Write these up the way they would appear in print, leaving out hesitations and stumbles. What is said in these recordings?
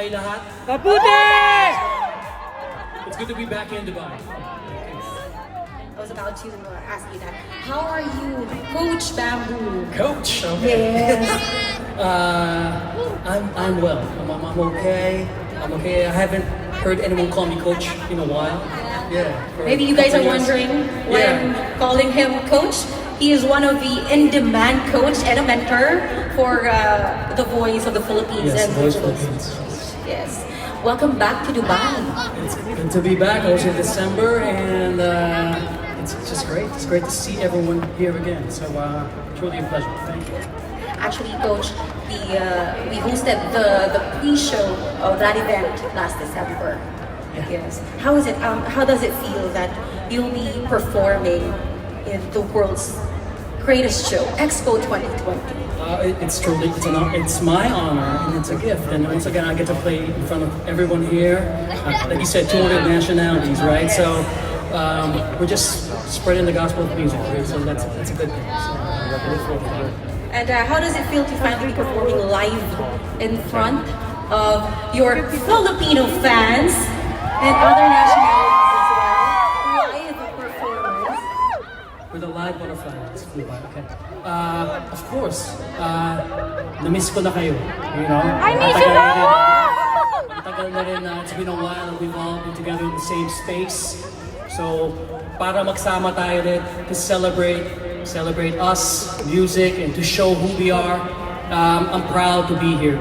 kayo lahat? Mabuti! It's good to be back in Dubai. I was about to ask you that. How are you, Coach Bamboo? Coach, okay. Yes. I'm well. I'm okay. I'm okay. I haven't heard anyone call me coach in a while. Yeah. for Maybe you a guys are couple years. wondering why I'm calling him coach. He is one of the in-demand coach and a mentor for the Voice of the Philippines. Yes, and Voice Regional Philippines. Studios. Yes. Welcome back to Dubai. It's good to be back. I was in December, and it's just great. It's great to see everyone here again. So truly a pleasure. Thank you. Actually, Coach, we hosted the pre-show of that event last December. Yeah. Yes. How is it? How does it feel that you'll be performing in the world's greatest show, Expo 2020? It's my honor and it's a gift. And once again, I get to play in front of everyone here. Like you said, 200 nationalities, right? So we're just spreading the gospel of music, right? So that's a good thing. So I look forward to it. And how does it feel to finally be performing live in front of your Filipino fans and other nationalities as well? Live performance. With a live butterfly, it's cool, okay. Of course, na-miss ko na kayo, you know? I miss you too! Matagal na rin, it's been a while, we've all been together in the same space. So, para magsama tayo rin to celebrate us, music, and to show who we are, I'm proud to be here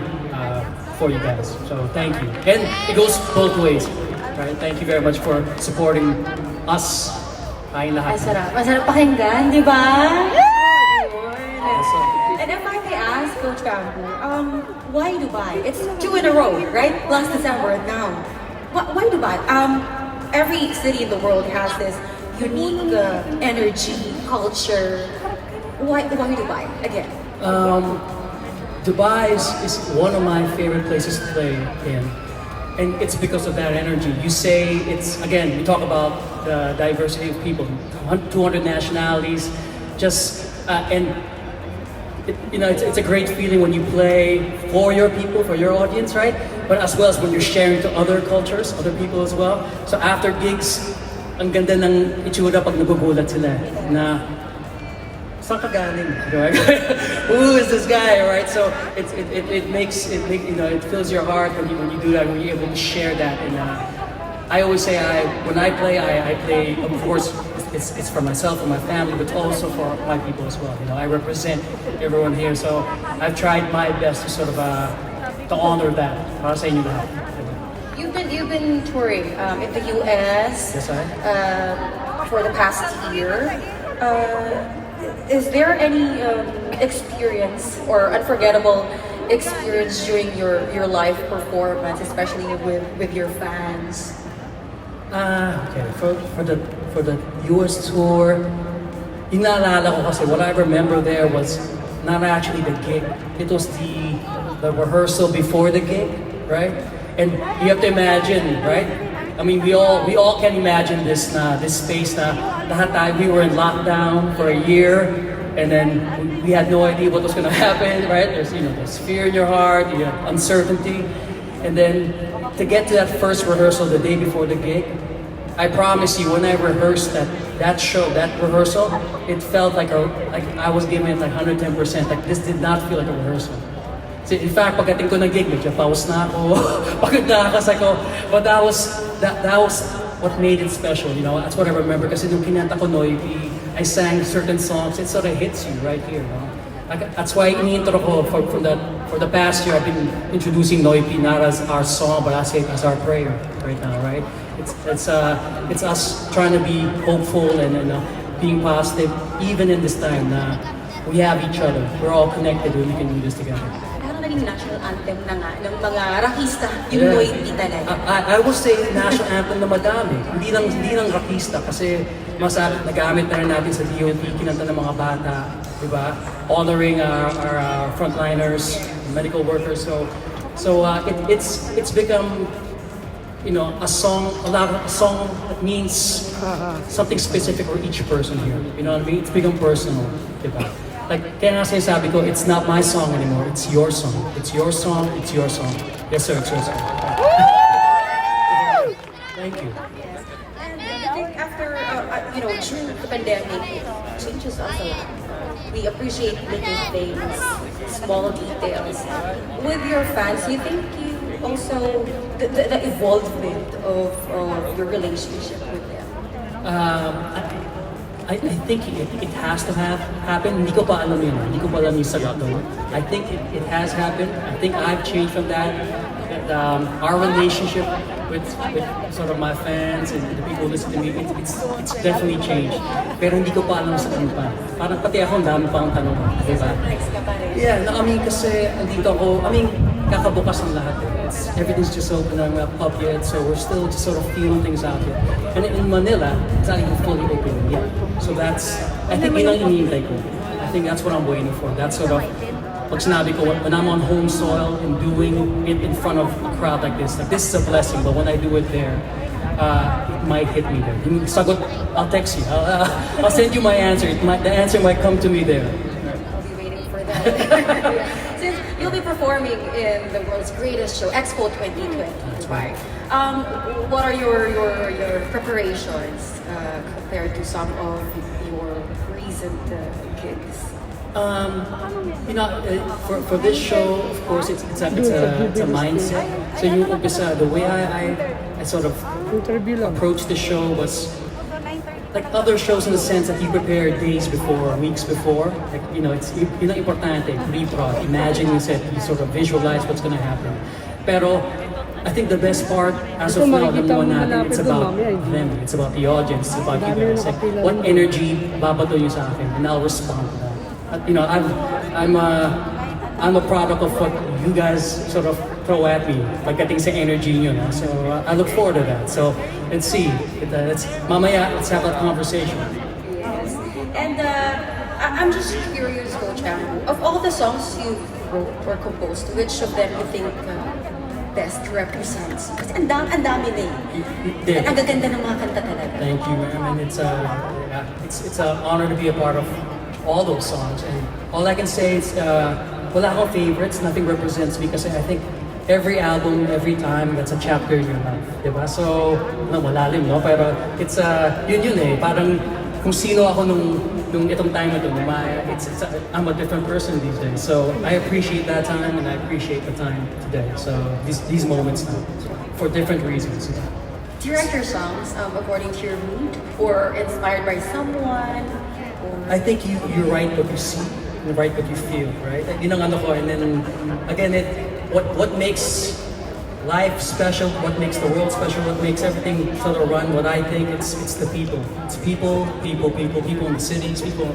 for you guys. So, thank you. And it goes both ways, right? Thank you very much for supporting us. Tayong lahat. Masarap. Masarap pakinggan, di ba? Awesome. And if I may ask, Coach Bamboo, why Dubai? It's 2 in a row, right? Last December and now. Why Dubai? Every city in the world has this unique energy, culture. Why Dubai again? Dubai is one of my favorite places to play in. And it's because of that energy. You say it's, again, we talk about the diversity of people, 200 nationalities, it's a great feeling when you play for your people, for your audience, right? But as well as when you're sharing to other cultures, other people as well. So after gigs, ang ganda ng itsura pag nagugulat sila na saan ka galing? Who is this guy, right? So it fills your heart when you do that, when you're able to share that. And I always say when I play, of course, it's for myself and my family, but also for my people as well. You know, I represent everyone here, so I've tried my best to sort of to honor that. Para sa inyo lahat. You've been touring in the US. Yes, I. For the past year. Is there any experience or unforgettable experience during your live performance, especially with your fans? Okay. For the US tour, yung naalala ko kasi what I remember there was not actually the gig. It was the rehearsal before the gig, right? And you have to imagine, right? I mean, we all can imagine this space na lahat tayo, we were in lockdown for a year, and then we had no idea what was going to happen, right? There's fear in your heart, you have uncertainty, and then to get to that first rehearsal the day before the gig, I promise you, when I rehearsed that rehearsal, it felt like I was giving it like 110%. Like this did not feel like a rehearsal. So in fact, pagdating ko ng gig, medyo paus na ako, pagod na ako, but that was what made it special, you know. That's what I remember. Kasi nung kinanta ko Noipi, I sang certain songs. It sort of hits you right here, no? That's why ini-intro ko for the past year. I've been introducing Noipi not as our song, but as our prayer right now, right? It's us trying to be hopeful and being positive, even in this time. We have each other. We're all connected, and we can do this together. Naging national anthem na nga ng mga rakista, yung Noipi talaga. I will say national anthem na madami. Hindi lang rakista kasi nagamit na rin natin sa DOT, kinanta ng mga bata, di ba? Honoring our frontliners, medical workers. So it's become a song that means something specific for each person here. You know what I mean? It's become personal, di ba? Like, kaya nga sinasabi ko, it's not my song anymore, it's your song. It's your song, it's your song. Yes, sir. Yes, sir. Thank you. And I think after, during the pandemic, it changes us a lot. We appreciate little things, small details. With your fans, you think you also, the evolvement of your relationship with them? I think it has to have happened. Hindi ko pa alam yun. Hindi ko pa alam yung sagot doon. I think it has happened. I think I've changed from that. And, our relationship with sort of my fans and the people who listen to me, it's definitely changed. Pero hindi ko pa alam sa kanila pa. Parang pati ako, ang dami pa akong tanong. Di ba? Next ka pa rin. Yeah, no, I mean, kasi andito ako, I mean, kakabukas ng lahat. Everything's just open, I'm not up yet, so we're still just sort of feeling things out yet. And in Manila, it's not even fully open yet. So that's, I think yun ang iniintay ko. I think that's what I'm waiting for. That's sort of, pag sinabi ko, when I'm on home soil and doing it in front of a crowd like this is a blessing, but when I do it there, it might hit me there. Yung sagot, I'll text you. I'll send you my answer. The answer might come to me there. I'll be waiting for that. Since you'll be performing in the world's greatest show, Expo 2020, right? What are your preparations compared to some of your recent gigs? For this show, of course, it's a mindset. So yung umpisa, the way I sort of approached the show was like other shows in the sense that you prepare days before, weeks before. Like, it's importante, pre-prod. Imagine you said, you sort of visualize what's gonna happen. Pero I think the best part, as of now, it's about them. It's about the audience. It's about you guys. Like, what energy babato nyo sa akin, and I'll respond to that. I'm a product of what you guys sort of throw at me, pagdating sa energy nyo, no? So I look forward to that. So let's see. Mamaya, let's have that conversation. Yes. And I'm just curious, Coach Ambu, of all the songs you wrote or composed, which of them you think best represents? Kasi ang dami na eh. Ang gaganda ng mga kanta talaga. Thank you, ma'am. And it's an honor to be a part of all those songs. And all I can say is, wala akong favorites. Nothing represents me kasi I think every album, every time, that's a chapter in your life. Diba? So, malalim, no? Pero it's yun eh. Parang kung sino ako nung itong time na to, I'm a different person these days. So I appreciate that time and I appreciate the time today. So these moments now, for different reasons. Do you write your songs according to your mood or inspired by someone? I think you write what you see, you write what you feel, right? Yun ang ano ko, and then again, what makes life special, what makes the world special, what makes everything sort of run, what I think, it's the people. It's people in the cities, people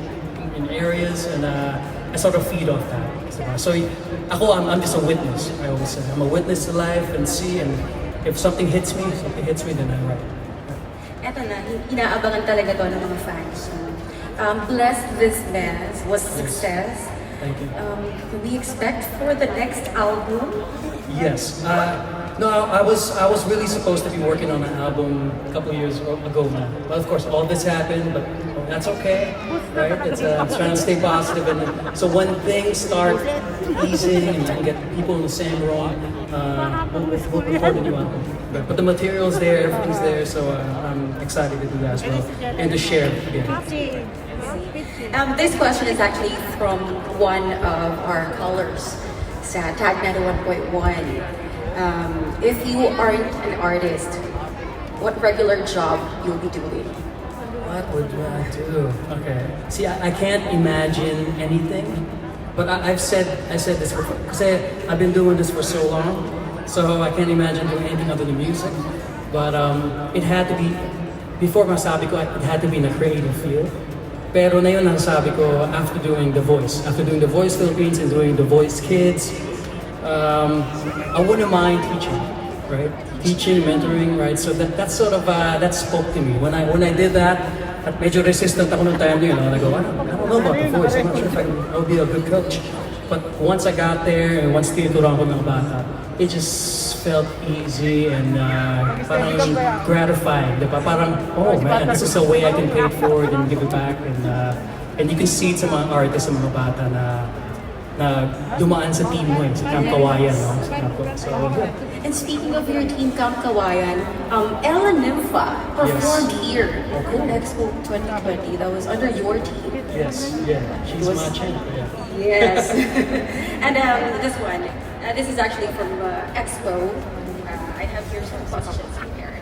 in areas, and I sort of feed off that. So I'm just a witness, I always say. I'm a witness to life and see, and if something hits me, then I write. Eto na, inaabangan talaga to ng mga fans. Bless This Dance was a success. Thank you. Do we expect for the next album? Yes. No, I was really supposed to be working on an album a couple of years ago now. But of course, all this happened, but that's okay, right? It's trying to stay positive, and so when things start easing and I can get people in the same room, we'll record a new album. But the material's there, everything's there, so I'm excited to do that as well and to share it again. This question is actually from one of our callers sa Tag 91.1. If you aren't an artist, what regular job you'll be doing? What would I do? Okay. See, I can't imagine anything, but I've said this before because I've been doing this for so long, so I can't imagine doing anything other than music. But it had to be before masabi ko, it had to be in a creative field. Pero na yun nasabi ko after doing The Voice Philippines and doing The Voice Kids, I wouldn't mind teaching, right? Teaching, mentoring, right? So that's sort of that spoke to me when I did that. At medyo resistant ako nung time yun, I go, I don't know about The Voice. I'm not sure if I'll be a good coach. But once I got there and once tinuturuan ko ng bata, it just felt easy and parang gratifying, diba? Parang, oh man, this is a way I can pay it forward and give it back. And you can see it sa mga artists, sa mga bata na na dumaan sa team mo sa Camp Kawayan, no? Sa Camp Kawayan. So, yeah. And speaking of your team Camp Kawayan, Ella Nympha performed here in Expo 2020. That was under your team. Yes, yeah. She's my champ. Yeah. Yes. And this one, this is actually from Expo. I have here some questions here.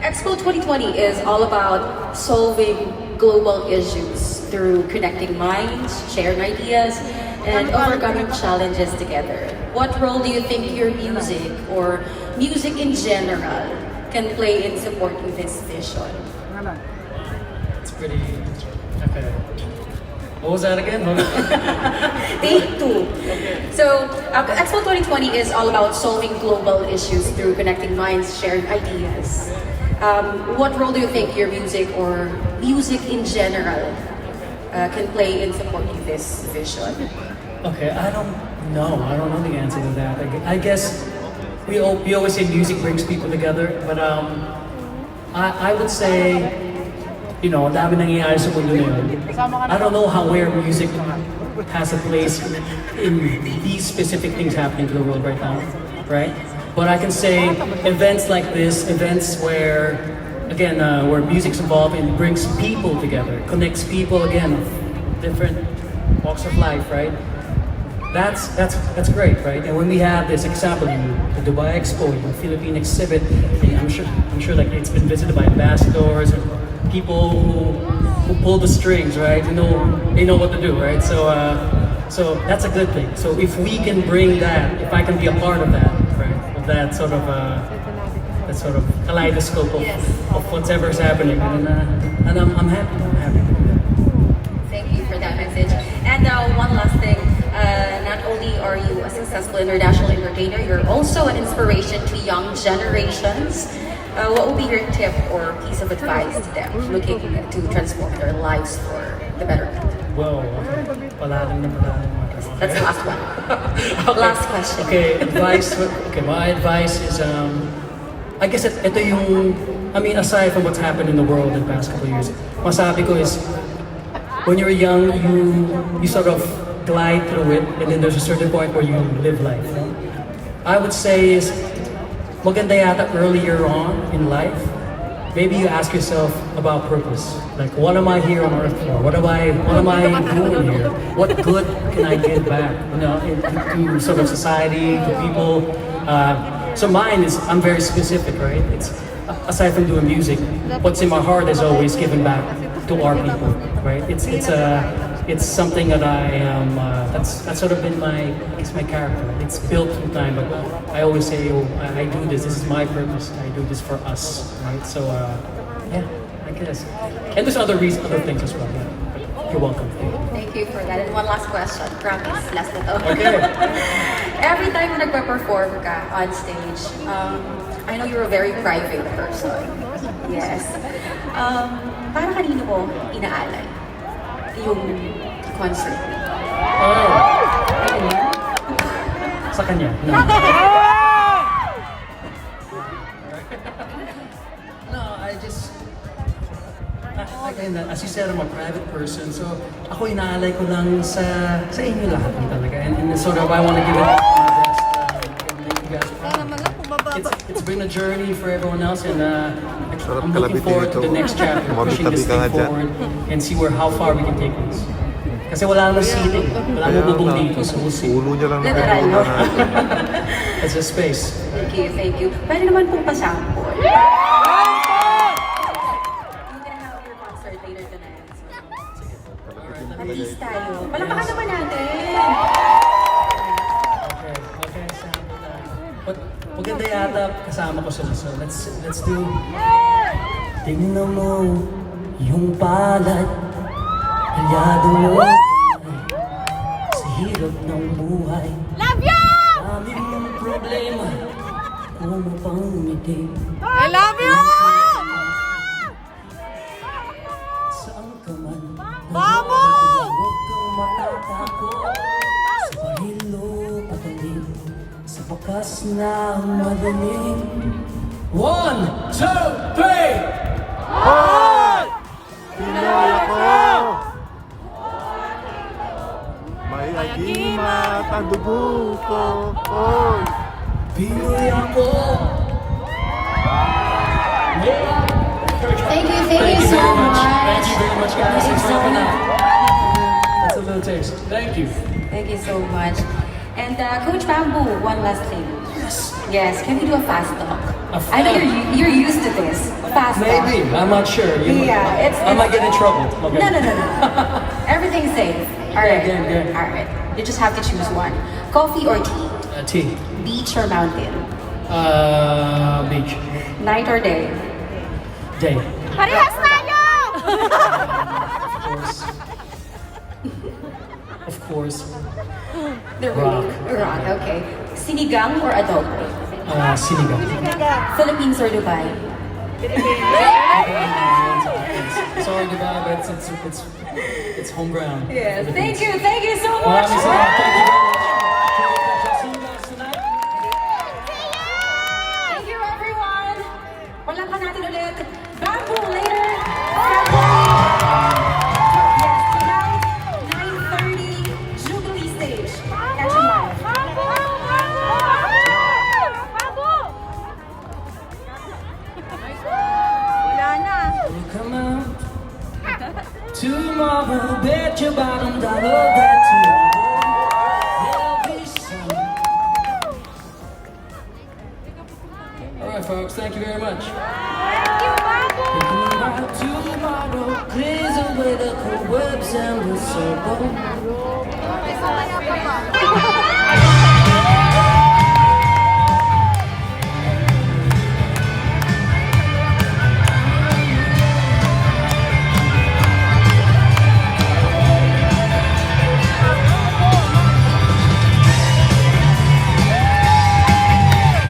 Expo 2020 is all about solving global issues through connecting minds, sharing ideas, and overcoming challenges together. What role do you think your music or music in general can play in supporting this vision? It's pretty. Okay. What was that again? Take two. So, Expo 2020 is all about solving global issues through connecting minds, sharing ideas. What role do you think your music or music in general can play in supporting this vision? Okay, I don't know. I don't know the answer to that. I guess we always say music brings people together, but I would say, you know, ang dami nangyayari sa mundo ngayon. I don't know where music has a place in these specific things happening to the world right now, right? But I can say events like this, events where, again, where music's involved and brings people together, connects people again of different walks of life, right? That's great, right? And when we have this example, the Dubai Expo, the Philippine exhibit, I'm sure like it's been visited by ambassadors and people who pull the strings, right? They know what to do, right? So that's a good thing. So if we can bring that, if I can be a part of that, right? Of that sort of kaleidoscope of whatever's happening, and I'm happy. I'm happy. Thank you for that message. And one last thing, not only are you a successful international entertainer, you're also an inspiration to young generations. What would be your tip or piece of advice to them looking to transform their lives for the better? Whoa, okay. Palalim na palalim. That's the last one. Last question. Okay, advice. Okay, my advice is, I guess ito yung, I mean, aside from what's happened in the world in the past couple of years, masabi ko is, when you're young, you sort of glide through it, and then there's a certain point where you live life. I would say is, maganda yata earlier on in life, maybe you ask yourself about purpose. Like, what am I here on earth for? What am I doing here? What good can I give back? You know, to sort of society, to people. So mine is, I'm very specific, right? It's aside from doing music, what's in my heart is always giving back to our people, right? It's something that I am. That's sort of been my character. It's built through time, but I always say, oh, I do this. This is my purpose. I do this for us, right? So yeah, I guess. And there's other things as well. Yeah. You're welcome. Thank you for that. And one last question. Promise, last na to. Okay. Every time na nagpa-perform ka on stage, I know you're a very private person. Yes. Para kanino mo inaalay yung concert mo? Oh. Sa kanya? No. No, I just... Again, as you said, I'm a private person, so ako inaalay ko lang sa inyo lahat talaga. And sort of, I want to give it my best. And make you guys proud. It's been a journey for everyone else, and I'm looking forward to the next chapter, pushing this thing forward, and see how far we can take this. Kasi wala naman seating, wala naman bubong dito, so we'll see. Ulo niya lang Literal, no? It's a space. Thank you. Pwede naman pong pasample. Later tonight. Artist tayo. Palakpakan naman natin. Okay, sample tayo. But maganda yata kasama ko sila. So let's do... Tingnan mo yung palad, aliado mo sa hirap ng buhay. Love you! Daming problema, kung pang ngiti. I love you! Saan ka man, Mamo! huwag kang matatakot. Sa pahilo patalim, sa bakas na madaling. 1, 2, 3! May agima! dugo ko. Oy. Pinoy ako. Thank you Thank you so very much. much. Thank you very much, guys. Thanks for coming out. That's a little taste. Thank you. Thank you so much. And Coach Bamboo, one last thing. Yes. Yes, can we do a fast talk? A I know fast- you're used to this. Fast talk. Maybe. I'm not sure. Yeah, I might get in trouble. Okay. No. Everything's safe. All right. good. All right. You just have to choose one. Coffee or tea? Tea. Beach or mountain? Beach. Night or day? Day. Parehas tayo! Of course. The Rock. Rock. Okay. Sinigang or adobo? Sinigang. Philippines or Dubai? Sorry, Dubai, but it's home ground. Yes. Philippines. Thank you so much. Maraming salamat. Thank you very much. See you guys tonight. Thank you, everyone. Palakpan natin ulit. Bamboo later. February. Yes, tonight, 9:30, Jubilee Stage. Catch you live. Wala na. Will come out tomorrow. Bet your bottom dollar that tomorrow there'll be sun. All right, folks. Thank you very much. Thank you, Babu! Thinking about tomorrow clears away the cobwebs and the circle. May sumaya pa ba?